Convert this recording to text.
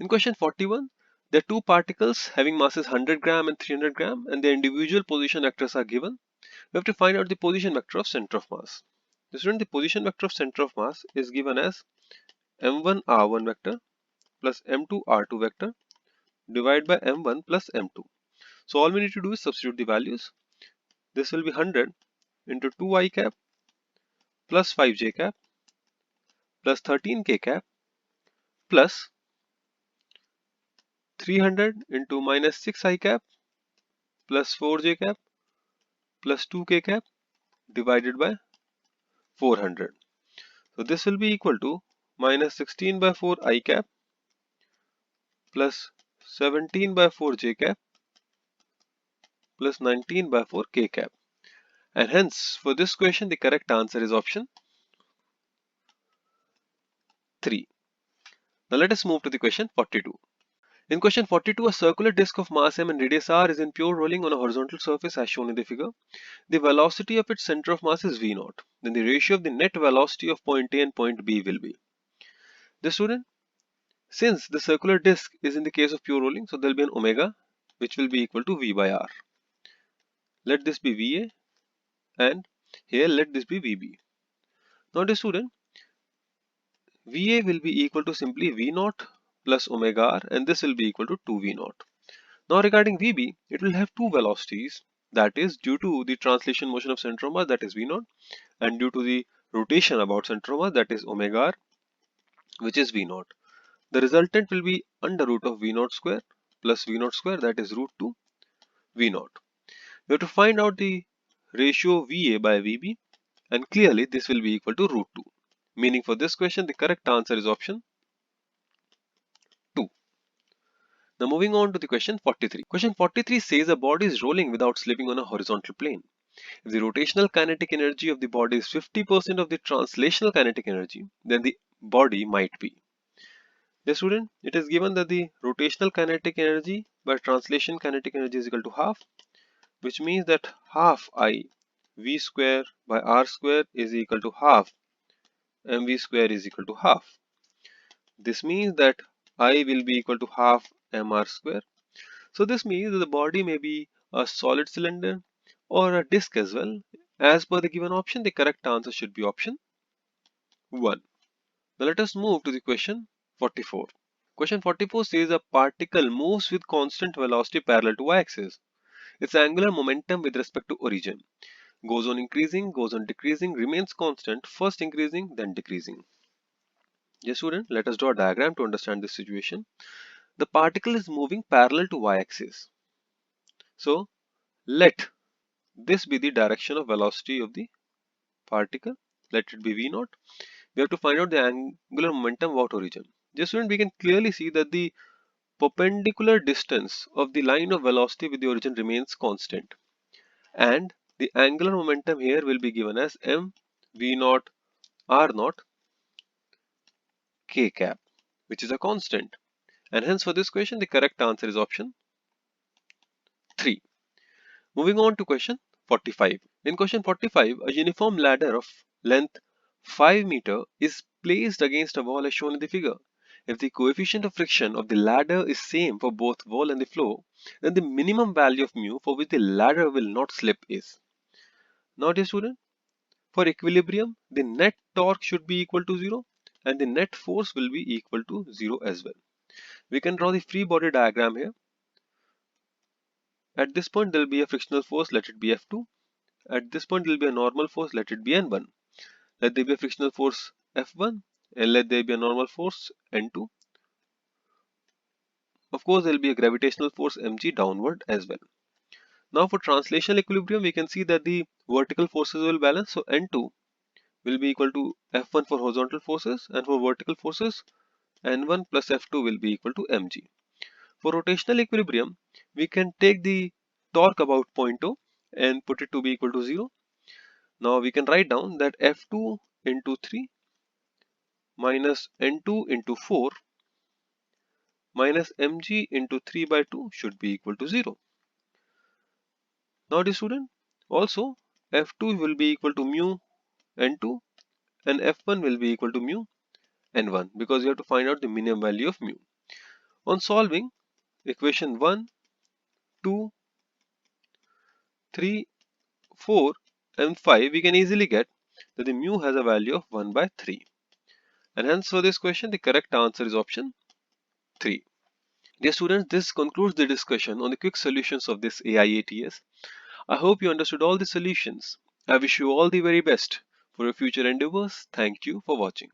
In question 41, there are two particles having masses 100 gram and 300 gram and their individual position vectors are given. We have to find out the position vector of center of mass. The student, the position vector of center of mass is given as m1r1 vector plus m2r2 vector divided by m1 plus m2. So all we need to do is substitute the values. This will be 100 into 2i cap plus 5j cap plus 13k cap plus 300 into minus 6i cap plus 4j cap plus 2k cap divided by 400. So this will be equal to minus 16 by 4 I cap plus 17 by 4 j cap plus 19 by 4 k cap. And hence for this question the correct answer is option 3. Now let us move to the question 42. In question 42, a circular disc of mass m and radius r is in pure rolling on a horizontal surface as shown in the figure. The velocity of its center of mass is v naught. Then the ratio of the net velocity of point A and point B will be. The student, since the circular disc is in the case of pure rolling, so there will be an omega which will be equal to v by r. Let this be VA and here let this be VB. Now the student, VA will be equal to simply V naught plus omega r and this will be equal to 2V naught. Now regarding VB, it will have two velocities, that is due to the translation motion of center of mass, that is V naught, and due to the rotation about center of mass, that is omega r, which is V naught. The resultant will be under root of V naught square plus V naught square, that is root 2 V naught. We have to find out the ratio VA by VB and clearly this will be equal to root 2. Meaning for this question the correct answer is option 2. Now moving on to the question 43. Question 43 says a body is rolling without slipping on a horizontal plane. If the rotational kinetic energy of the body is 50% of the translational kinetic energy, then the body might be. The student, it is given that the rotational kinetic energy by translation kinetic energy is equal to half, which means that half I v square by r square is equal to half mv square is equal to half. This means that I will be equal to half mr square. So this means that the body may be a solid cylinder or a disc as well. As per the given option, the correct answer should be option 1. Now let us move to the question 44. Question 44 says a particle moves with constant velocity parallel to y-axis. Its angular momentum with respect to origin goes on increasing, goes on decreasing, remains constant, first increasing, then decreasing. Yes, student, let us draw a diagram to understand this situation. The particle is moving parallel to y-axis. So, let this be the direction of velocity of the particle. Let it be v naught. We have to find out the angular momentum about origin. Yes, student, we can clearly see that the perpendicular distance of the line of velocity with the origin remains constant. And the angular momentum here will be given as m v naught r naught k cap, which is a constant. And hence for this question, the correct answer is option 3. Moving on to question 45. In question 45, a uniform ladder of length 5 meter is placed against a wall as shown in the figure. If the coefficient of friction of the ladder is same for both wall and the floor, then the minimum value of mu for which the ladder will not slip is. Now dear student, for equilibrium, the net torque should be equal to 0 and the net force will be equal to 0 as well. We can draw the free body diagram here. At this point there will be a frictional force, let it be F2. At this point there will be a normal force, let it be N1. Let there be a frictional force F1 and let there be a normal force N2. Of course there will be a gravitational force mg downward as well. Now for translational equilibrium we can see that the vertical forces will balance, so N2 will be equal to F1 for horizontal forces and for vertical forces N1 plus F2 will be equal to mg. For rotational equilibrium we can take the torque about point O and put it to be equal to 0. Now we can write down that F2 into 3 minus N2 into 4 minus mg into 3 by 2 should be equal to 0. Now the student, also F2 will be equal to mu N2 and F1 will be equal to mu N1 because you have to find out the minimum value of mu. On solving equation 1, 2, 3, 4 and 5, we can easily get that the mu has a value of 1 by 3. And hence for this question, the correct answer is option 3. Dear students, this concludes the discussion on the quick solutions of this AIATS. I hope you understood all the solutions. I wish you all the very best for your future endeavors. Thank you for watching.